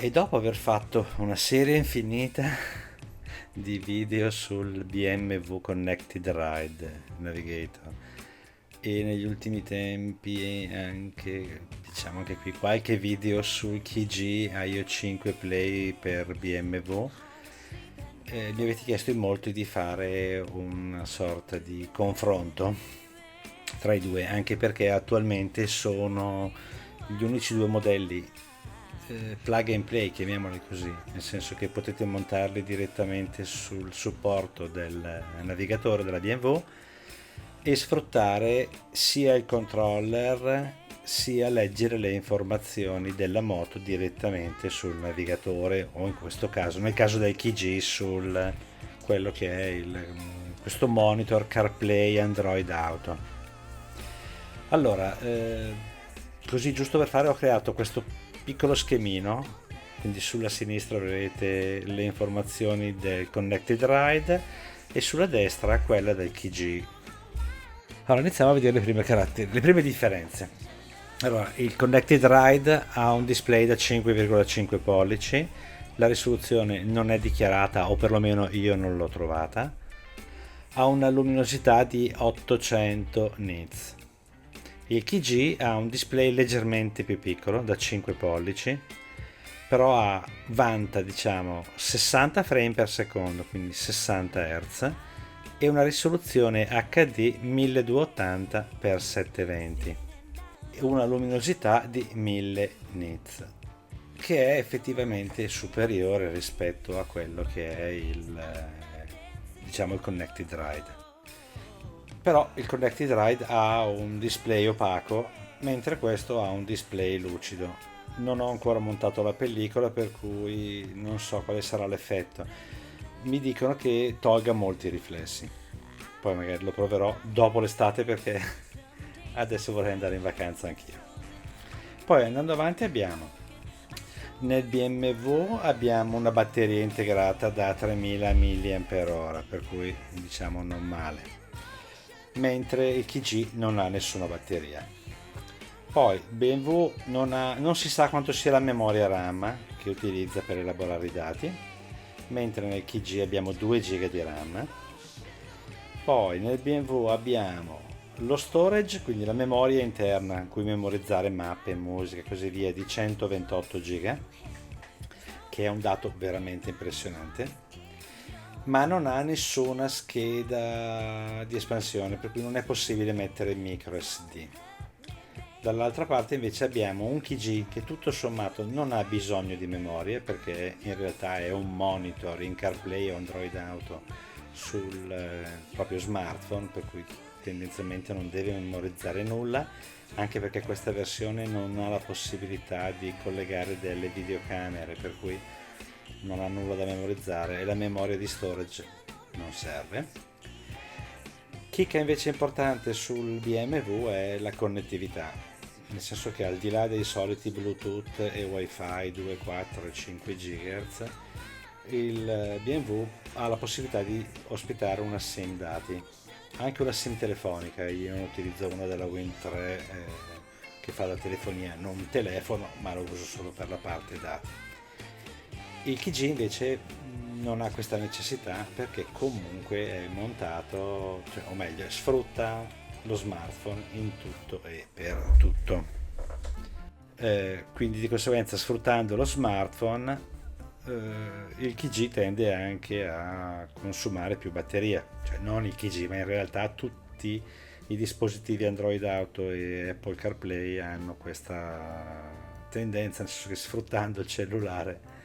E dopo aver fatto una serie infinita di video sul BMW Connected Ride Navigator e negli ultimi tempi anche, diciamo anche qui, qualche video sul KG IO 5 Play per BMW, mi avete chiesto in molti di fare una sorta di confronto tra i due, anche perché attualmente sono gli unici due modelli plug and play, chiamiamoli così, nel senso che potete montarli direttamente sul supporto del navigatore della BMW e sfruttare sia il controller sia leggere le informazioni della moto direttamente sul navigatore, o in questo caso, nel caso del KG, sul quello che è questo monitor CarPlay Android Auto. Allora, così giusto per fare, ho creato questo piccolo schemino, quindi sulla sinistra avrete le informazioni del Connected Ride e sulla destra quella del KG. Allora iniziamo a vedere le prime differenze. Allora, il Connected Ride ha un display da 5,5 pollici, la risoluzione non è dichiarata, o perlomeno io non l'ho trovata, ha una luminosità di 800 nits. Il KG ha un display leggermente più piccolo, da 5 pollici, però vanta, diciamo, 60 frame per secondo, quindi 60 Hz, e una risoluzione HD 1280x720 e una luminosità di 1000 nits, che è effettivamente superiore rispetto a quello che è diciamo il Connected Ride. Però il Connected Ride ha un display opaco, mentre questo ha un display lucido. Non ho ancora montato la pellicola, per cui non so quale sarà l'effetto. Mi dicono che tolga molti riflessi. Poi magari lo proverò dopo l'estate, perché adesso vorrei andare in vacanza anch'io. Poi andando avanti nel BMW abbiamo una batteria integrata da 3000 mAh, per cui diciamo non male, mentre il KG non ha nessuna batteria. Poi BMW non si sa quanto sia la memoria RAM che utilizza per elaborare i dati, mentre nel KG abbiamo 2 GB di RAM. Poi nel BMW abbiamo lo storage, quindi la memoria interna in cui memorizzare mappe, musica e così via, di 128 GB, che è un dato veramente impressionante, ma non ha nessuna scheda di espansione, per cui non è possibile mettere micro SD. Dall'altra parte invece abbiamo un KG che tutto sommato non ha bisogno di memoria, perché in realtà è un monitor in CarPlay o Android Auto sul proprio smartphone, per cui tendenzialmente non deve memorizzare nulla, anche perché questa versione non ha la possibilità di collegare delle videocamere, per cui non ha nulla da memorizzare, e la memoria di storage non serve. Chicca invece importante sul BMW è la connettività, nel senso che al di là dei soliti Bluetooth e Wi-Fi 2, 4 e 5 GHz, il BMW ha la possibilità di ospitare una SIM dati, anche una SIM telefonica. Io non utilizzo una della Win3 che fa la telefonia, non telefono, ma lo uso solo per la parte dati. Il KG invece non ha questa necessità, perché comunque è montato, cioè, o meglio, sfrutta lo smartphone in tutto e per tutto. Quindi di conseguenza, sfruttando lo smartphone, il KG tende anche a consumare più batteria, cioè non il KG, ma in realtà tutti i dispositivi Android Auto e Apple CarPlay hanno questa tendenza, nel senso che sfruttando il cellulare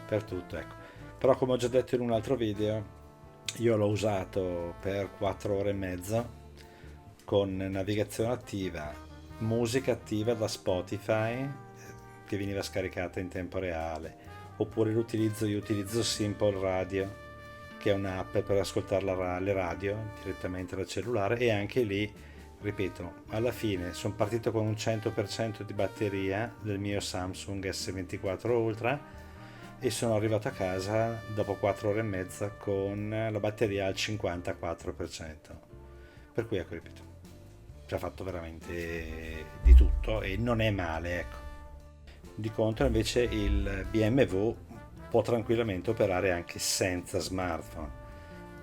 per tutto, ecco. Però come ho già detto in un altro video, io l'ho usato per 4 ore e mezza con navigazione attiva, musica attiva da Spotify che veniva scaricata in tempo reale, oppure io utilizzo Simple Radio, che è un'app per ascoltare le radio direttamente dal cellulare, e anche lì, ripeto, alla fine sono partito con un 100% di batteria del mio Samsung S24 Ultra e sono arrivato a casa dopo 4 ore e mezza con la batteria al 54%. Per cui ecco, ripeto, ci ha fatto veramente di tutto e non è male, ecco. Di contro invece il BMW può tranquillamente operare anche senza smartphone,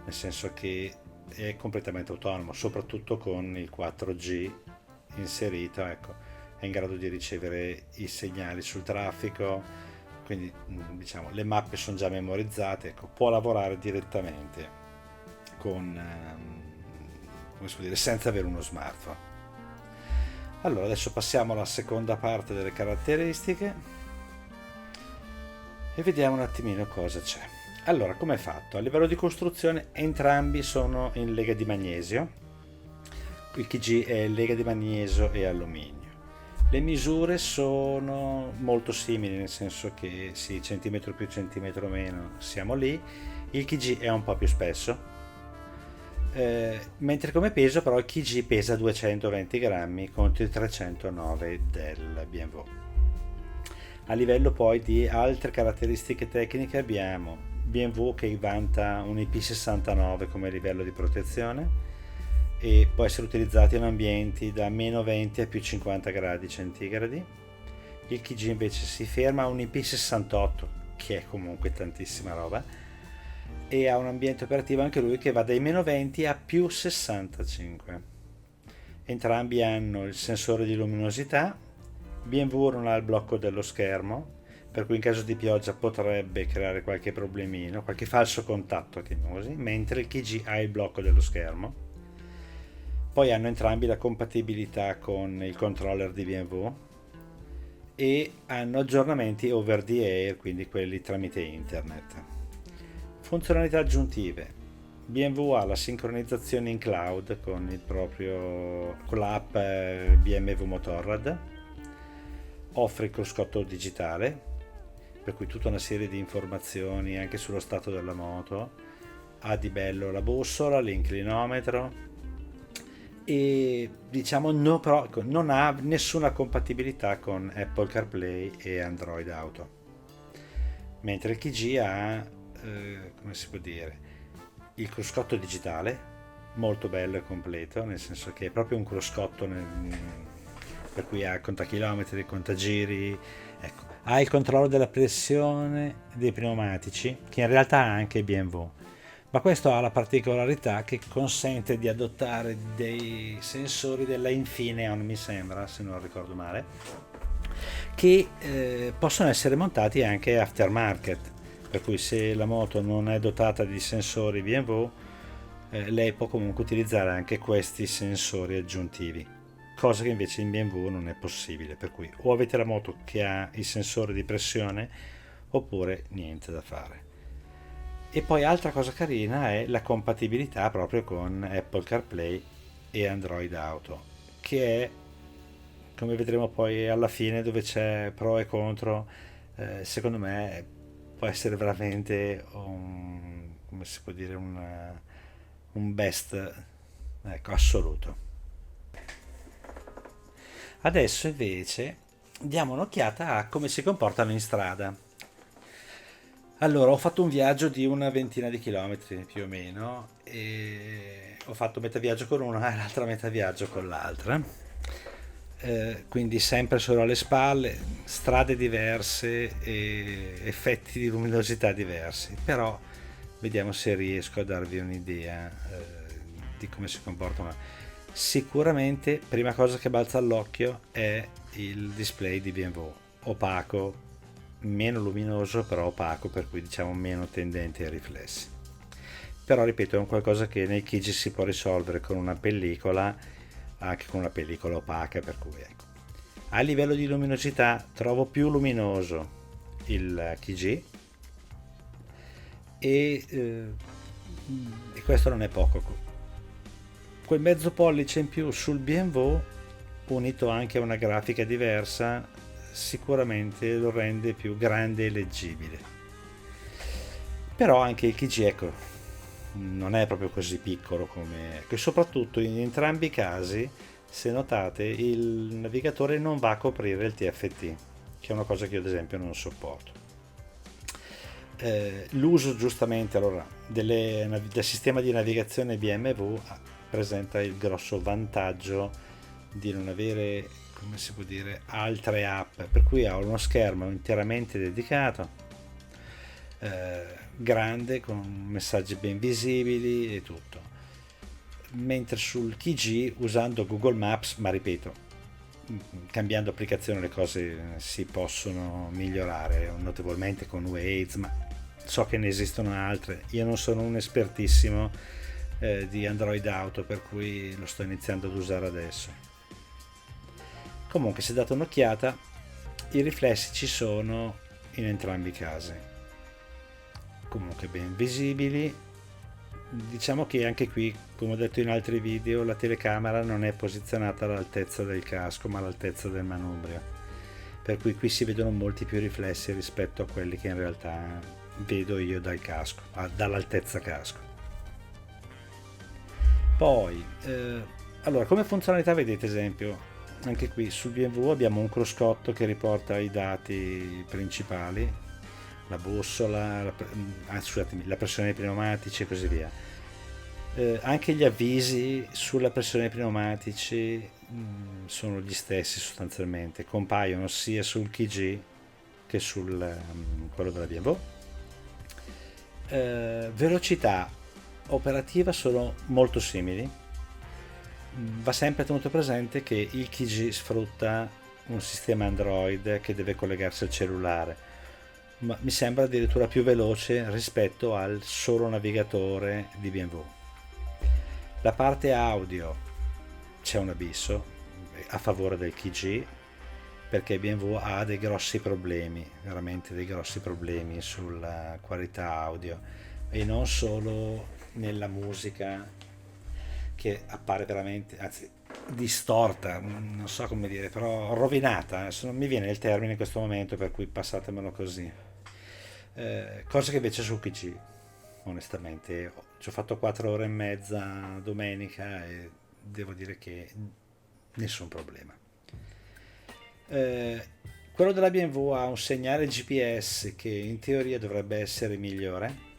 nel senso che è completamente autonomo, soprattutto con il 4G inserito, ecco, è in grado di ricevere i segnali sul traffico, quindi diciamo le mappe sono già memorizzate, ecco, può lavorare direttamente con, come si può dire, senza avere uno smartphone. Allora, adesso passiamo alla seconda parte delle caratteristiche e vediamo un attimino cosa c'è. Allora, come è fatto? A livello di costruzione entrambi sono in lega di magnesio, il KG è lega di magnesio e alluminio. Le misure sono molto simili, nel senso che sì, centimetro più centimetro meno siamo lì. Il KG è un po' più spesso, mentre come peso però il KG pesa 220 grammi contro i 309 del BMW. A livello poi di altre caratteristiche tecniche abbiamo BMW che vanta un IP69 come livello di protezione e può essere utilizzato in ambienti da meno 20 a più 50 gradi centigradi. Il KG invece si ferma a un IP68, che è comunque tantissima roba, e ha un ambiente operativo anche lui che va dai meno 20 a più 65. Entrambi hanno il sensore di luminosità. BMW non ha il blocco dello schermo, per cui in caso di pioggia potrebbe creare qualche problemino, qualche falso contatto chiamiamosi, mentre il KG ha il blocco dello schermo. Poi hanno entrambi la compatibilità con il controller di BMW e hanno aggiornamenti over the air, quindi quelli tramite internet. Funzionalità aggiuntive: BMW ha la sincronizzazione in cloud con l'app BMW Motorrad, offre il cruscotto digitale, per cui tutta una serie di informazioni anche sullo stato della moto, ha di bello la bussola, l'inclinometro e diciamo no, però non ha nessuna compatibilità con Apple CarPlay e Android Auto, mentre il KG ha come si può dire, il cruscotto digitale molto bello e completo, nel senso che è proprio un cruscotto per cui ha contachilometri, contagiri, ecco. Ha il controllo della pressione dei pneumatici che in realtà ha anche BMW, ma questo ha la particolarità che consente di adottare dei sensori della Infineon, mi sembra, se non ricordo male, che possono essere montati anche aftermarket, per cui se la moto non è dotata di sensori BMW, lei può comunque utilizzare anche questi sensori aggiuntivi, cosa che invece in BMW non è possibile, per cui o avete la moto che ha i sensori di pressione oppure niente da fare. E poi altra cosa carina è la compatibilità proprio con Apple CarPlay e Android Auto, che è, come vedremo poi alla fine, dove c'è pro e contro, secondo me può essere veramente come si può dire, un best, ecco, assoluto. Adesso invece diamo un'occhiata a come si comportano in strada. Allora, ho fatto un viaggio di una ventina di chilometri più o meno e ho fatto metà viaggio con una e l'altra metà viaggio con l'altra. Quindi sempre solo alle spalle, strade diverse e effetti di luminosità diversi, però vediamo se riesco a darvi un'idea di come si comportano. Sicuramente prima cosa che balza all'occhio è il display di BMW, opaco, meno luminoso però opaco, per cui diciamo meno tendente ai riflessi. Però ripeto, è un qualcosa che nei KG si può risolvere con una pellicola, anche con una pellicola opaca, per cui ecco. A livello di luminosità trovo più luminoso il KG e questo non è poco. Quel mezzo pollice in più sul BMW, unito anche a una grafica diversa, sicuramente lo rende più grande e leggibile. Però anche il KG, ecco, non è proprio così piccolo come, e soprattutto in entrambi i casi, se notate, il navigatore non va a coprire il TFT, che è una cosa che io ad esempio non sopporto. L'uso giustamente allora del sistema di navigazione BMW presenta il grosso vantaggio di non avere, come si può dire, altre app, per cui ho uno schermo interamente dedicato, grande, con messaggi ben visibili e tutto. Mentre sul KG, usando Google Maps, ma ripeto, cambiando applicazione le cose si possono migliorare notevolmente con Waze, ma so che ne esistono altre. Io non sono un espertissimo di Android Auto, per cui lo sto iniziando ad usare adesso. Comunque, se date un'occhiata, i riflessi ci sono in entrambi i casi, comunque ben visibili. Diciamo che anche qui, come ho detto in altri video, la telecamera non è posizionata all'altezza del casco ma all'altezza del manubrio, per cui qui si vedono molti più riflessi rispetto a quelli che in realtà vedo io dal casco, dall'altezza casco. Poi allora, come funzionalità, vedete, esempio, anche qui sul BMW abbiamo un cruscotto che riporta i dati principali, la bussola, scusatemi, la pressione dei pneumatici e così via. Anche gli avvisi sulla pressione dei pneumatici sono gli stessi sostanzialmente, compaiono sia sul KG che sul quello della BMW. Velocità operativa sono molto simili. Va sempre tenuto presente che il KG sfrutta un sistema Android che deve collegarsi al cellulare, ma mi sembra addirittura più veloce rispetto al solo navigatore di BMW. La parte audio c'è un abisso a favore del KG, perché BMW ha dei grossi problemi, veramente dei grossi problemi sulla qualità audio, e non solo nella musica, che appare veramente, anzi distorta, non so come dire, però rovinata, adesso non mi viene il termine in questo momento, per cui passatemelo così. Cosa che invece sul PC, onestamente, ci ho fatto 4 ore e mezza domenica e devo dire che nessun problema. Eh, Quello della BMW ha un segnale GPS che in teoria dovrebbe essere migliore.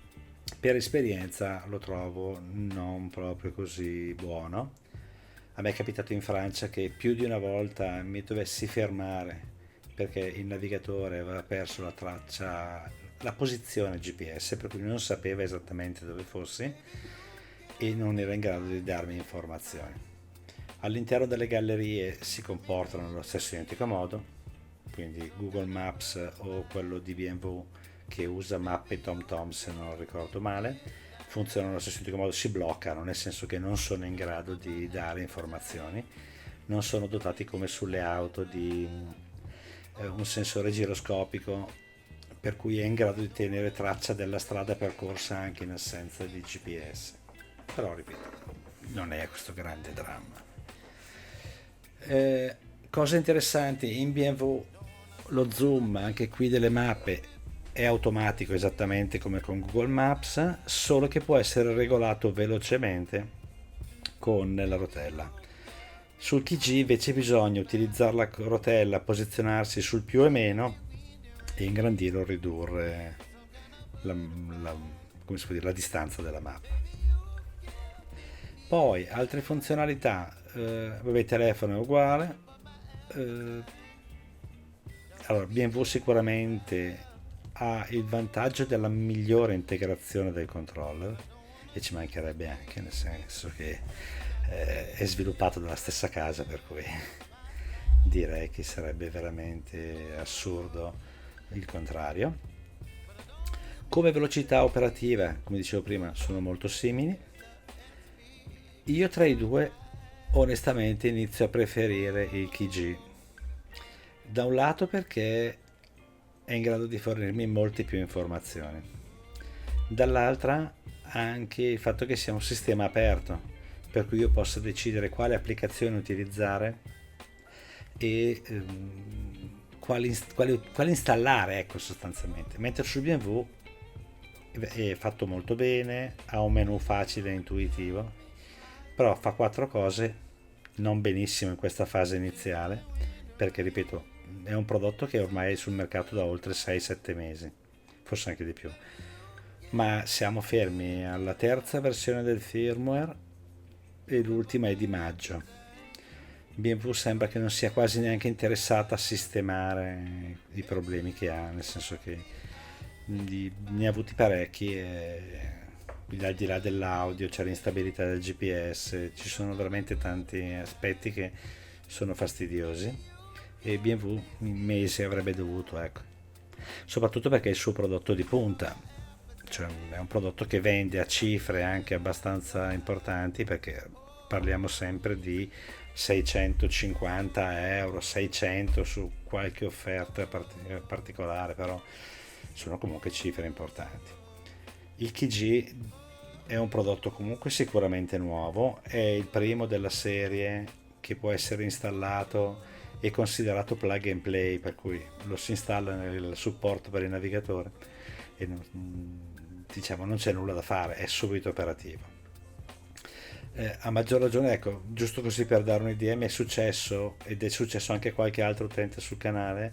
Per esperienza lo trovo non proprio così buono. A me è capitato in Francia che più di una volta mi dovessi fermare perché il navigatore aveva perso la traccia, la posizione GPS, per cui non sapeva esattamente dove fossi e non era in grado di darmi informazioni. All'interno delle gallerie si comportano nello stesso identico modo, quindi Google Maps o quello di BMW che usa mappe TomTom, se non ricordo male, funzionano nello stesso identico modo, si bloccano, nel senso che non sono in grado di dare informazioni, non sono dotati come sulle auto di un sensore giroscopico per cui è in grado di tenere traccia della strada percorsa anche in assenza di GPS. Però ripeto, non è questo grande dramma. Cose interessanti, in BMW lo zoom anche qui delle mappe è automatico esattamente come con Google Maps, solo che può essere regolato velocemente con la rotella. Sul KG invece bisogna utilizzare la rotella, posizionarsi sul più e meno e ingrandire o ridurre la, la, come si può dire, la distanza della mappa. Poi altre funzionalità, vabbè, telefono è uguale. Allora, BMW sicuramente ha il vantaggio della migliore integrazione del controller, e ci mancherebbe anche, nel senso che è sviluppato dalla stessa casa, per cui direi che sarebbe veramente assurdo il contrario. Come velocità operativa, come dicevo prima, sono molto simili. Io tra i due onestamente inizio a preferire il KG, da un lato perché è in grado di fornirmi molte più informazioni, dall'altra anche il fatto che sia un sistema aperto, per cui io posso decidere quale applicazione utilizzare e quali installare, ecco, sostanzialmente. Mentre sul BMW è fatto molto bene, ha un menu facile e intuitivo, però fa 4 cose non benissimo in questa fase iniziale, perché ripeto, è un prodotto che ormai è sul mercato da oltre 6-7 mesi, forse anche di più, ma siamo fermi alla terza versione del firmware e l'ultima è di maggio, BMW sembra che non sia quasi neanche interessata a sistemare i problemi che ha, nel senso che ne ha avuti parecchi e al di là dell'audio c'è l'instabilità del GPS, ci sono veramente tanti aspetti che sono fastidiosi e BMW in mesi avrebbe dovuto, ecco. Soprattutto perché è il suo prodotto di punta, cioè è un prodotto che vende a cifre anche abbastanza importanti perché parliamo sempre di 650 euro, 600 su qualche offerta particolare, però sono comunque cifre importanti. Il KG è un prodotto comunque sicuramente nuovo, è il primo della serie che può essere installato e considerato plug and play, per cui lo si installa nel supporto per il navigatore e diciamo non c'è nulla da fare, è subito operativo. A maggior ragione, ecco, giusto così per dare un'idea, mi è successo, ed è successo anche a qualche altro utente sul canale,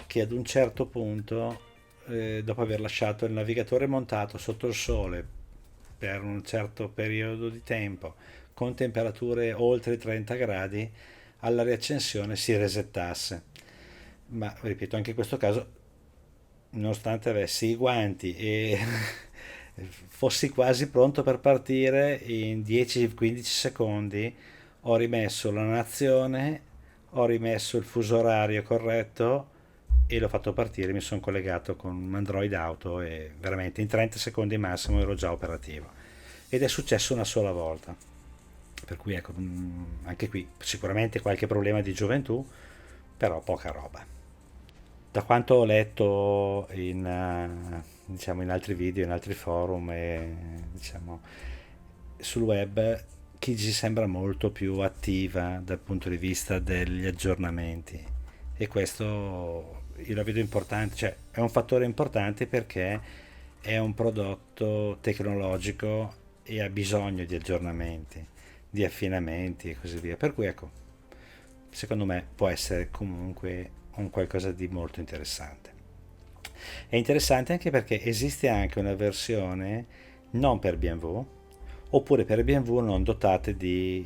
che ad un certo punto, dopo aver lasciato il navigatore montato sotto il sole per un certo periodo di tempo, con temperature oltre i 30 gradi, alla riaccensione si resettasse. Ma ripeto, anche in questo caso, nonostante avessi i guanti e fossi quasi pronto per partire, in 10-15 secondi ho rimesso la nazione, ho rimesso il fuso orario corretto e l'ho fatto partire, mi sono collegato con un Android Auto e veramente in 30 secondi massimo ero già operativo. Ed è successo una sola volta. Per cui ecco, anche qui sicuramente qualche problema di gioventù, però poca roba. Da quanto ho letto diciamo, in altri video, in altri forum e diciamo, sul web, Kiji sembra molto più attiva dal punto di vista degli aggiornamenti e questo io la vedo importante, cioè è un fattore importante perché è un prodotto tecnologico e ha bisogno di aggiornamenti, di affinamenti e così via. Per cui ecco, secondo me può essere comunque un qualcosa di molto interessante. È interessante anche perché esiste anche una versione non per BMW oppure per BMW non dotate di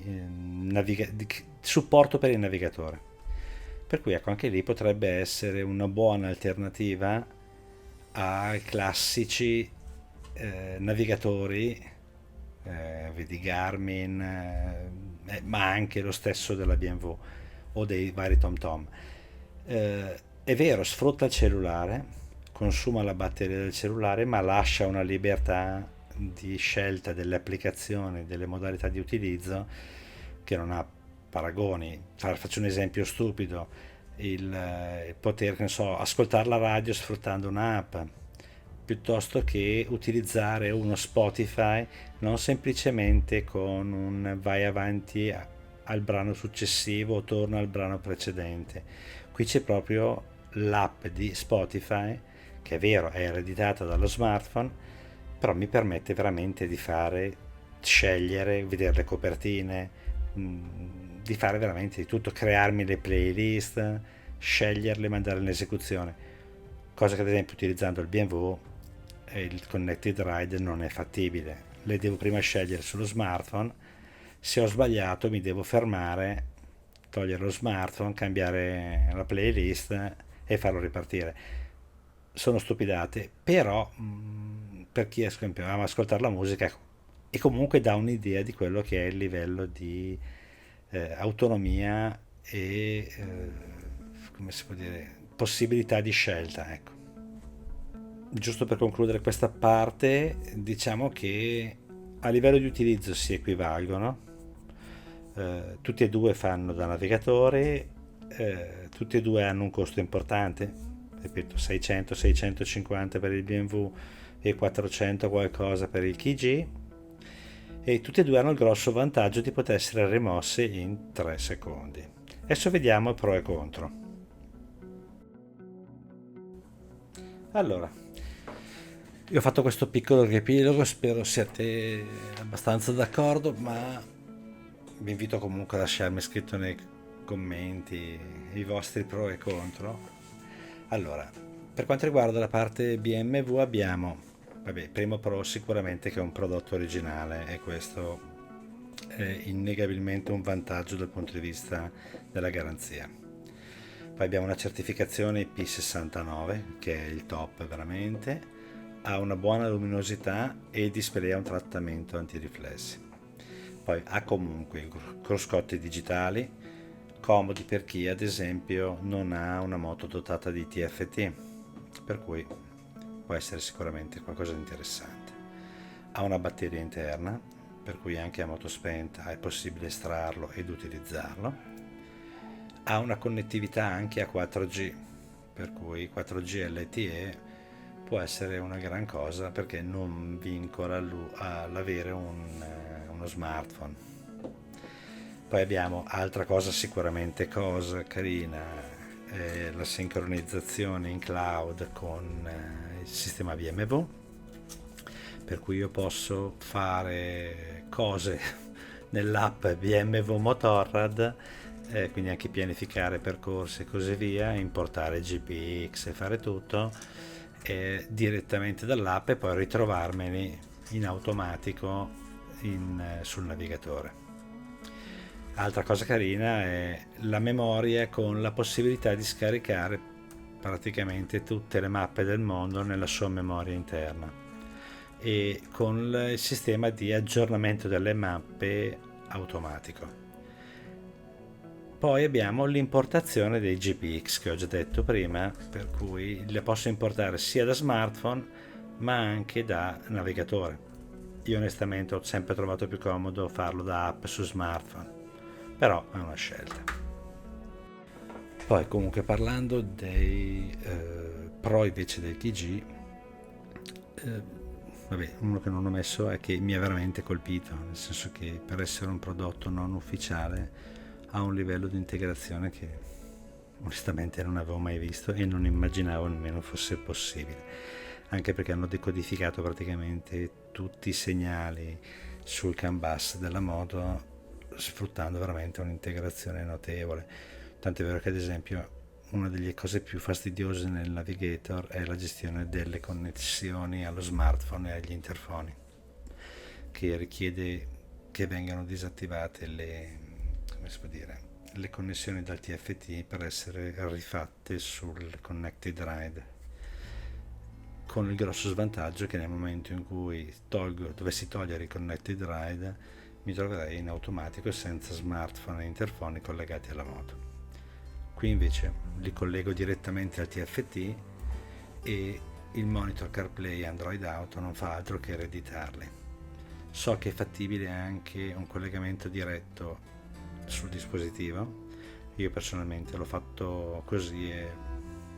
supporto per il navigatore. Per cui ecco, anche lì potrebbe essere una buona alternativa ai classici navigatori, vedi Garmin, ma anche lo stesso della BMW o dei vari TomTom. È vero, sfrutta il cellulare, consuma la batteria del cellulare, ma lascia una libertà di scelta delle applicazioni, delle modalità di utilizzo che non ha paragoni. Faccio un esempio stupido, il poter, che ne so, ascoltare la radio sfruttando un'app, piuttosto che utilizzare uno Spotify non semplicemente con un vai avanti al brano successivo o torna al brano precedente. Qui c'è proprio l'app di Spotify, che è vero, è ereditata dallo smartphone, però mi permette veramente di fare, scegliere, vedere le copertine, di fare veramente di tutto, crearmi le playlist, sceglierle, mandarle in esecuzione, cosa che ad esempio utilizzando il BMW il Connected Ride non è fattibile. Le devo prima scegliere sullo smartphone, se ho sbagliato mi devo fermare, togliere lo smartphone, cambiare la playlist e farlo ripartire. Sono stupidate, però per chi ama ascoltare la musica e comunque dà un'idea di quello che è il livello di autonomia e come si può dire, possibilità di scelta, ecco. Giusto per concludere questa parte, diciamo che a livello di utilizzo si equivalgono, tutti e due fanno da navigatore, tutti e due hanno un costo importante, ripeto 600-650 per il BMW e 400 qualcosa per il KG, e tutti e due hanno il grosso vantaggio di poter essere rimossi in 3 secondi. Adesso vediamo pro e contro. Allora, io ho fatto questo piccolo riepilogo, spero siate abbastanza d'accordo, ma vi invito comunque a lasciarmi scritto nei commenti i vostri pro e contro. Allora, per quanto riguarda la parte BMW abbiamo, vabbè, primo pro sicuramente che è un prodotto originale e questo innegabilmente un vantaggio dal punto di vista della garanzia. Poi abbiamo una certificazione IP69 che è il top veramente, ha una buona luminosità e display un trattamento antiriflessi. Poi ha comunque i cruscotti digitali, comodi per chi ad esempio non ha una moto dotata di TFT, per cui può essere sicuramente qualcosa di interessante. Ha una batteria interna, per cui anche a moto spenta è possibile estrarlo ed utilizzarlo. Ha una connettività anche a 4G, per cui 4G LTE può essere una gran cosa perché non vincola all'avere uno smartphone. Poi abbiamo altra cosa sicuramente cosa carina, la sincronizzazione in cloud con il sistema BMW, per cui io posso fare cose nell'app BMW Motorrad, quindi anche pianificare percorsi e così via, importare GPX e fare tutto direttamente dall'app e poi ritrovarmeli in automatico sul navigatore. Altra cosa carina è la memoria con la possibilità di scaricare praticamente tutte le mappe del mondo nella sua memoria interna e con il sistema di aggiornamento delle mappe automatico. Poi abbiamo l'importazione dei GPX che ho già detto prima, per cui le posso importare sia da smartphone ma anche da navigatore. Io onestamente ho sempre trovato più comodo farlo da app su smartphone, però è una scelta. Poi comunque parlando dei pro invece del TG, uno che non ho messo è che mi ha veramente colpito, nel senso che per essere un prodotto non ufficiale ha un livello di integrazione che onestamente non avevo mai visto e non immaginavo nemmeno fosse possibile, anche perché hanno decodificato praticamente tutti i segnali sul CAN bus della moto sfruttando veramente un'integrazione notevole. Tant'è vero che ad esempio una delle cose più fastidiose nel navigator è la gestione delle connessioni allo smartphone e agli interfoni, che richiede che vengano disattivate le connessioni dal TFT per essere rifatte sul Connected Ride, con il grosso svantaggio che nel momento in cui dovessi togliere i Connected Ride mi troverei in automatico senza smartphone e interfoni collegati alla moto. Qui invece li collego direttamente al TFT e il monitor CarPlay Android Auto non fa altro che ereditarli. So che è fattibile anche un collegamento diretto sul dispositivo, io personalmente l'ho fatto così e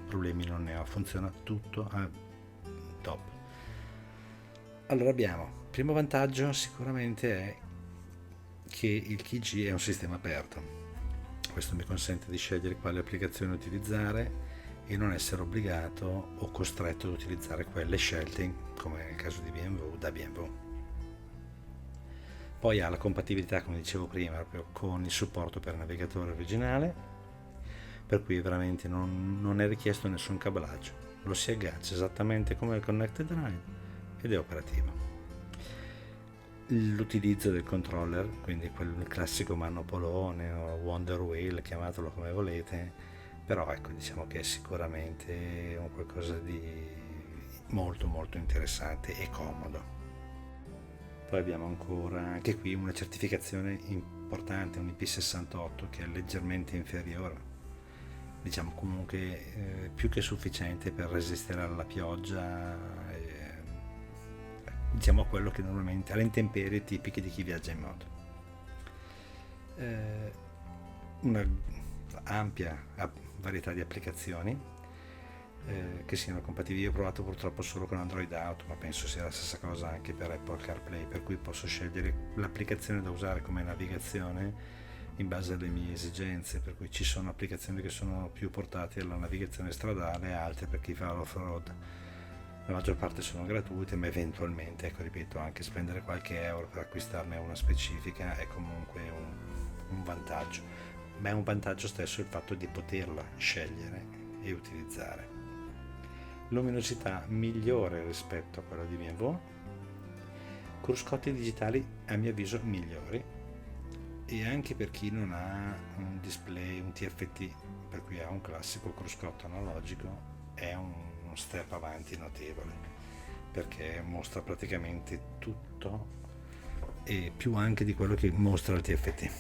problemi non ne ho, funziona tutto a top. Allora abbiamo, primo vantaggio sicuramente è che il KG è un sistema aperto, questo mi consente di scegliere quale applicazione utilizzare e non essere obbligato o costretto ad utilizzare quelle scelte come nel caso di BMW da BMW. Poi ha la compatibilità, come dicevo prima, proprio con il supporto per navigatore originale, per cui veramente non è richiesto nessun cablaggio, lo si aggancia esattamente come il Connected Ride ed è operativo. L'utilizzo del controller, quindi quel classico manopolone o Wonder Wheel, chiamatelo come volete, però ecco, diciamo che è sicuramente un qualcosa di molto molto interessante e comodo. Poi abbiamo ancora anche qui una certificazione importante, un IP68 che è leggermente inferiore, diciamo comunque più che sufficiente per resistere alla pioggia, diciamo a quello che normalmente alle intemperie tipiche di chi viaggia in moto. Una ampia varietà di applicazioni che siano compatibili. Io ho provato purtroppo solo con Android Auto, ma penso sia la stessa cosa anche per Apple CarPlay, per cui posso scegliere l'applicazione da usare come navigazione in base alle mie esigenze, per cui ci sono applicazioni che sono più portate alla navigazione stradale e altre per chi fa l'off-road. La maggior parte sono gratuite, ma eventualmente, ecco ripeto, anche spendere qualche euro per acquistarne una specifica è comunque un vantaggio, ma è un vantaggio stesso il fatto di poterla scegliere e utilizzare. Luminosità migliore rispetto a quella di BMW, cruscotti digitali a mio avviso migliori, e anche per chi non ha un display, un TFT, per cui ha un classico cruscotto analogico, è uno step avanti notevole, perché mostra praticamente tutto e più anche di quello che mostra il TFT.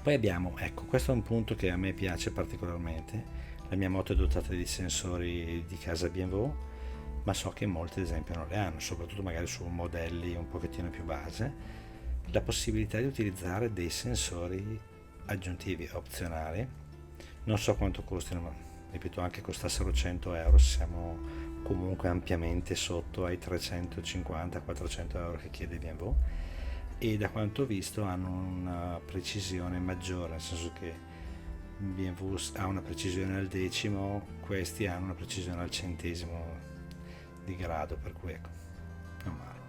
Poi abbiamo, ecco, questo è un punto che a me piace particolarmente. La mia moto è dotata di sensori di casa BMW, ma so che molti ad esempio non le hanno, soprattutto magari su modelli un pochettino più base, la possibilità di utilizzare dei sensori aggiuntivi opzionali. Non so quanto costino, ma ripeto, anche costassero 100 euro, siamo comunque ampiamente sotto ai 350-400 euro che chiede BMW, e da quanto ho visto hanno una precisione maggiore, nel senso che BMW ha una precisione al decimo, questi hanno una precisione al centesimo di grado, per cui ecco, non male.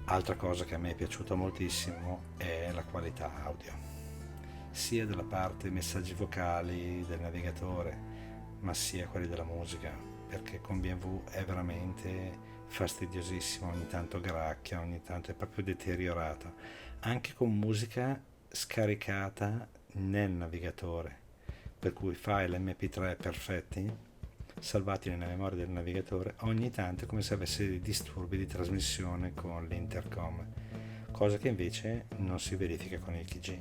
Altra cosa che a me è piaciuta moltissimo è la qualità audio, sia della parte messaggi vocali del navigatore, ma sia quelli della musica, perché con BMW è veramente fastidiosissimo, ogni tanto gracchia, ogni tanto è proprio deteriorato, anche con musica scaricata nel navigatore, per cui file MP3 perfetti salvati nella memoria del navigatore, ogni tanto è come se avesse dei disturbi di trasmissione con l'intercom, cosa che invece non si verifica con il KG,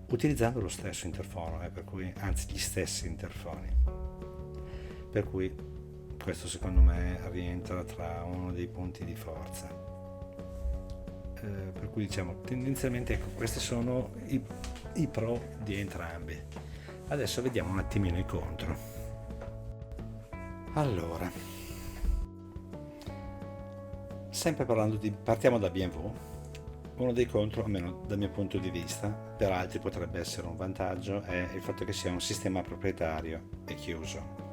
utilizzando lo stesso interfono, per cui, anzi gli stessi interfoni, per cui questo secondo me rientra tra uno dei punti di forza. Per cui diciamo tendenzialmente, ecco, questi sono i pro di entrambi. Adesso vediamo un attimino i contro. Allora, sempre partiamo da BMW. Uno dei contro, almeno dal mio punto di vista, per altri potrebbe essere un vantaggio, è il fatto che sia un sistema proprietario e chiuso.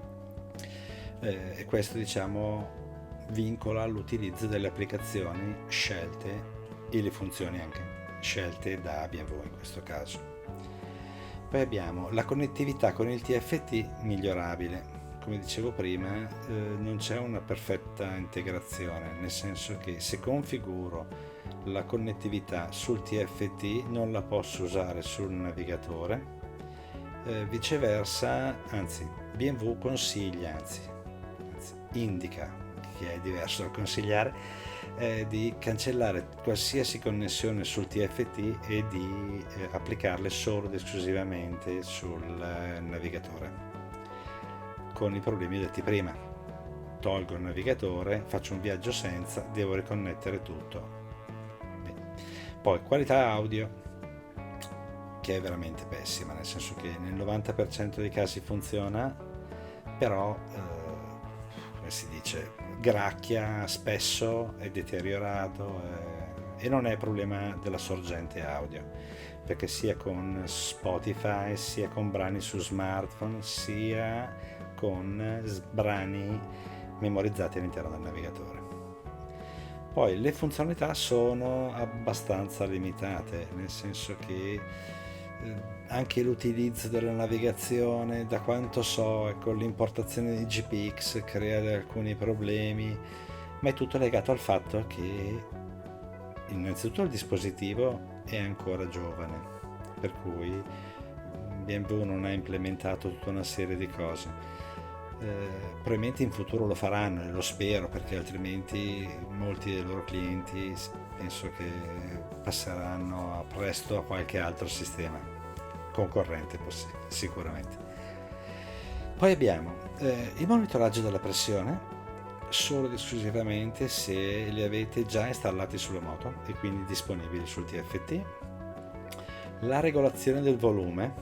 E questo, diciamo, vincola l'utilizzo delle applicazioni scelte e le funzioni anche scelte da BMW in questo caso. Poi abbiamo la connettività con il TFT migliorabile. Come dicevo prima, non c'è una perfetta integrazione, nel senso che se configuro la connettività sul TFT non la posso usare sul navigatore, viceversa, anzi BMW consiglia, anzi indica, che è diverso dal consigliare, di cancellare qualsiasi connessione sul TFT e di applicarle solo ed esclusivamente sul navigatore, con i problemi detti prima. Tolgo il navigatore, faccio un viaggio senza, devo riconnettere tutto. Bene. Poi qualità audio, che è veramente pessima, nel senso che nel 90% dei casi funziona, però come si dice, gracchia spesso, è deteriorato, e non è problema della sorgente audio, perché sia con Spotify, sia con brani su smartphone, sia con brani memorizzati all'interno del navigatore. Poi le funzionalità sono abbastanza limitate, nel senso che anche l'utilizzo della navigazione, da quanto so, ecco, l'importazione di GPX crea alcuni problemi, ma è tutto legato al fatto che innanzitutto il dispositivo è ancora giovane, per cui BMW non ha implementato tutta una serie di cose. Probabilmente in futuro lo faranno e lo spero, perché altrimenti molti dei loro clienti penso che passeranno presto a qualche altro sistema concorrente sicuramente. Poi abbiamo il monitoraggio della pressione solo ed esclusivamente se li avete già installati sulla moto e quindi disponibili sul TFT. La regolazione del volume,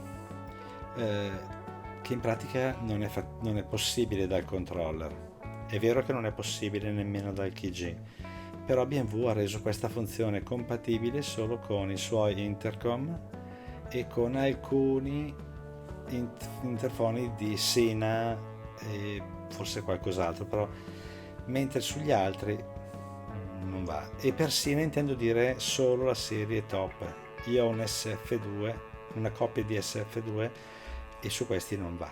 che in pratica non è possibile dal controller. È vero che non è possibile nemmeno dal KG, però BMW ha reso questa funzione compatibile solo con i suoi intercom e con alcuni interfoni di Sina e forse qualcos'altro, però mentre sugli altri non va. E per Sina intendo dire solo la serie top. Io ho un SF2, una coppia di SF2, e su questi non va,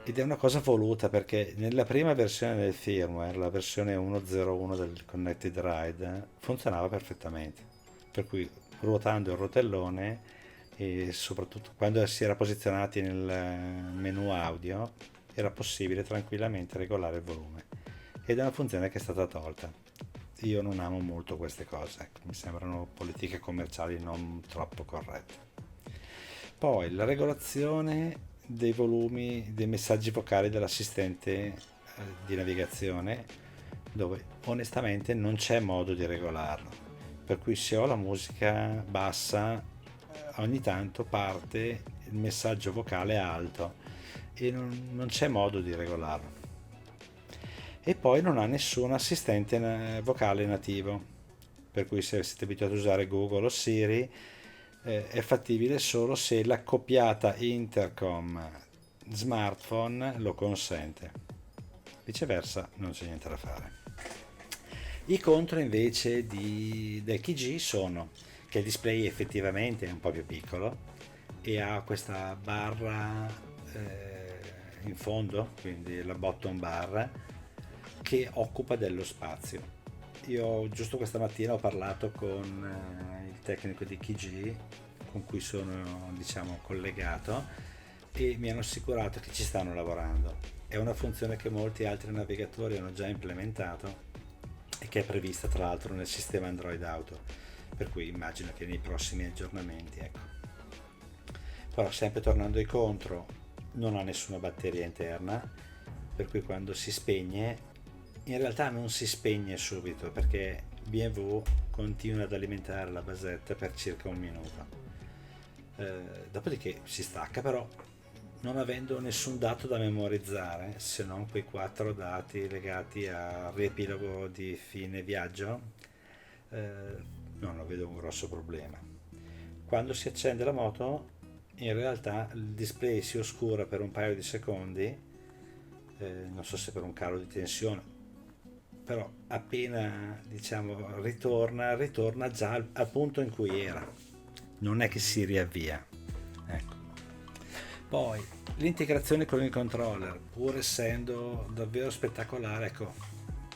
ed è una cosa voluta, perché nella prima versione del firmware, la versione 1.01 del Connected Ride, funzionava perfettamente, per cui ruotando il rotellone, e soprattutto quando si era posizionati nel menu audio era possibile tranquillamente regolare il volume, ed è una funzione che è stata tolta. Io non amo molto queste cose, ecco, mi sembrano politiche commerciali non troppo corrette. Poi la regolazione dei volumi dei messaggi vocali dell'assistente di navigazione, dove onestamente non c'è modo di regolarlo. Per cui se ho la musica bassa, ogni tanto parte il messaggio vocale alto e non c'è modo di regolarlo. E poi non ha nessun assistente vocale nativo, per cui se siete abituati a usare Google o Siri, è fattibile solo se l'accoppiata intercom smartphone lo consente. Viceversa non c'è niente da fare. I contro invece del KG sono che il display effettivamente è un po' più piccolo e ha questa barra in fondo, quindi la bottom bar, che occupa dello spazio. Io giusto questa mattina ho parlato con il tecnico di KG con cui sono, diciamo, collegato, e mi hanno assicurato che ci stanno lavorando. È una funzione che molti altri navigatori hanno già implementato e che è prevista tra l'altro nel sistema Android Auto, per cui immagino che nei prossimi aggiornamenti, ecco. Però sempre tornando ai contro, non ha nessuna batteria interna, per cui quando si spegne, in realtà non si spegne subito, perché BMW continua ad alimentare la basetta per circa un minuto. Dopodiché si stacca, però non avendo nessun dato da memorizzare, se non quei 4 dati legati al riepilogo di fine viaggio, non lo vedo un grosso problema. Quando si accende la moto, in realtà il display si oscura per un paio di secondi, non so se per un calo di tensione, però appena, diciamo, ritorna già al punto in cui era, non è che si riavvia, ecco. Poi l'integrazione con il controller, pur essendo davvero spettacolare, ecco,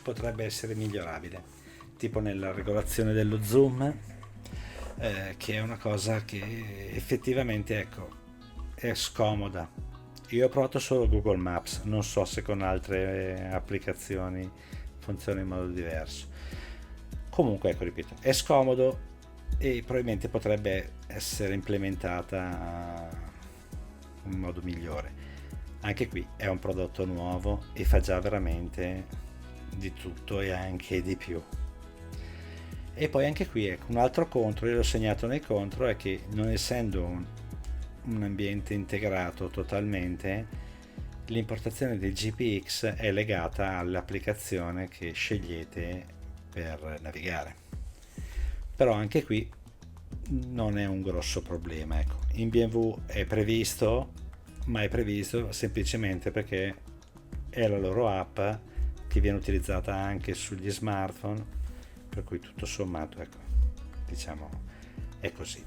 potrebbe essere migliorabile, tipo nella regolazione dello zoom, che è una cosa che effettivamente, ecco, è scomoda. Io ho provato solo Google Maps, non so se con altre applicazioni funziona in modo diverso. Comunque, ecco, ripeto, è scomodo e probabilmente potrebbe essere implementata in modo migliore. Anche qui è un prodotto nuovo e fa già veramente di tutto e anche di più. E poi anche qui, ecco, un altro contro, io l'ho segnato nei contro, è che non essendo un ambiente integrato totalmente, l'importazione del GPX è legata all'applicazione che scegliete per navigare. Però anche qui non è un grosso problema, ecco. In BMW è previsto, ma è previsto semplicemente perché è la loro app che viene utilizzata anche sugli smartphone, per cui tutto sommato, ecco, diciamo, è così.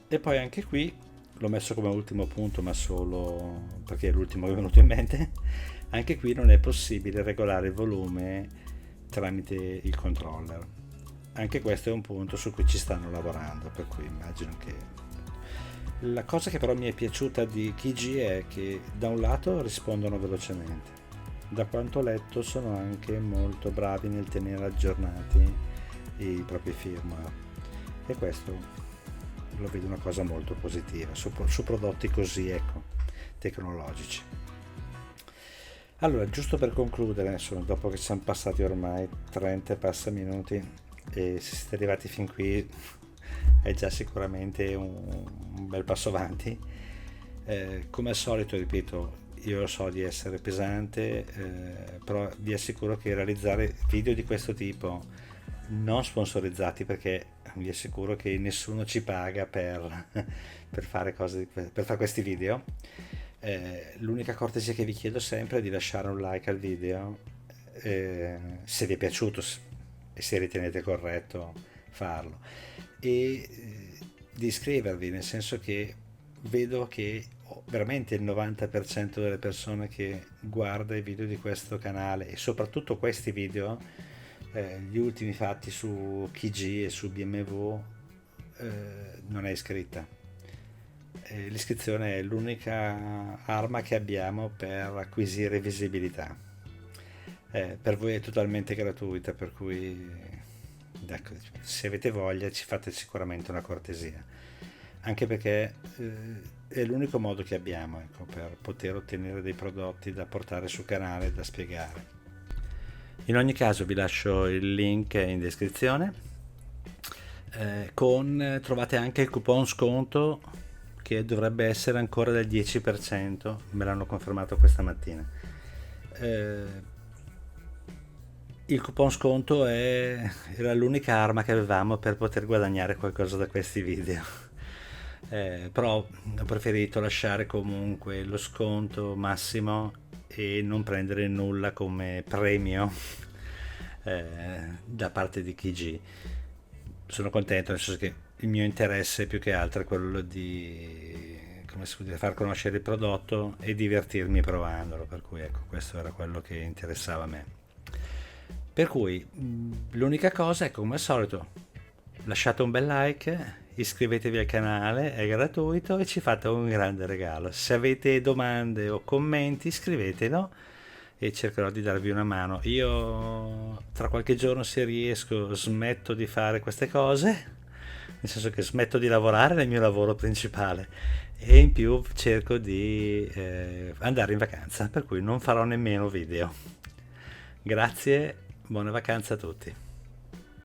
E poi anche qui l'ho messo come ultimo punto, ma solo perché è l'ultimo che è venuto in mente. Anche qui non è possibile regolare il volume tramite il controller. Anche questo è un punto su cui ci stanno lavorando, per cui immagino che... La cosa che però mi è piaciuta di KG è che da un lato rispondono velocemente, da quanto ho letto sono anche molto bravi nel tenere aggiornati i propri firmware, e questo lo vedo una cosa molto positiva su prodotti così, ecco, tecnologici. Allora, giusto per concludere, insomma, dopo che siamo passati ormai 30 e passa minuti e se siete arrivati fin qui è già sicuramente un bel passo avanti. Come al solito, ripeto, io lo so di essere pesante, però vi assicuro che realizzare video di questo tipo non sponsorizzati, perché vi assicuro che nessuno ci paga per fare per fare questi video. L'unica cortesia che vi chiedo sempre è di lasciare un like al video, se vi è piaciuto e se ritenete corretto farlo, e di iscrivervi, nel senso che vedo che veramente il 90% delle persone che guarda i video di questo canale, e soprattutto questi video, gli ultimi fatti su KG e su BMW, non è iscritta. L'iscrizione è l'unica arma che abbiamo per acquisire visibilità. Per voi è totalmente gratuita, per cui ecco, se avete voglia ci fate sicuramente una cortesia, anche perché è l'unico modo che abbiamo, ecco, per poter ottenere dei prodotti da portare sul canale, da spiegare. In ogni caso vi lascio il link in descrizione, trovate anche il coupon sconto che dovrebbe essere ancora del 10%, me l'hanno confermato questa mattina. Il coupon sconto era l'unica arma che avevamo per poter guadagnare qualcosa da questi video. Però ho preferito lasciare comunque lo sconto massimo e non prendere nulla come premio da parte di KG. Sono contento, nel senso che il mio interesse più che altro è quello di, come si può dire, far conoscere il prodotto e divertirmi provandolo, per cui ecco, questo era quello che interessava a me. Per cui l'unica cosa è, come al solito, lasciate un bel like, iscrivetevi al canale, è gratuito e ci fate un grande regalo. Se avete domande o commenti scrivetelo e cercherò di darvi una mano. Io tra qualche giorno, se riesco, smetto di fare queste cose, nel senso che smetto di lavorare nel mio lavoro principale e in più cerco di andare in vacanza, per cui non farò nemmeno video. Grazie, buone vacanze a tutti.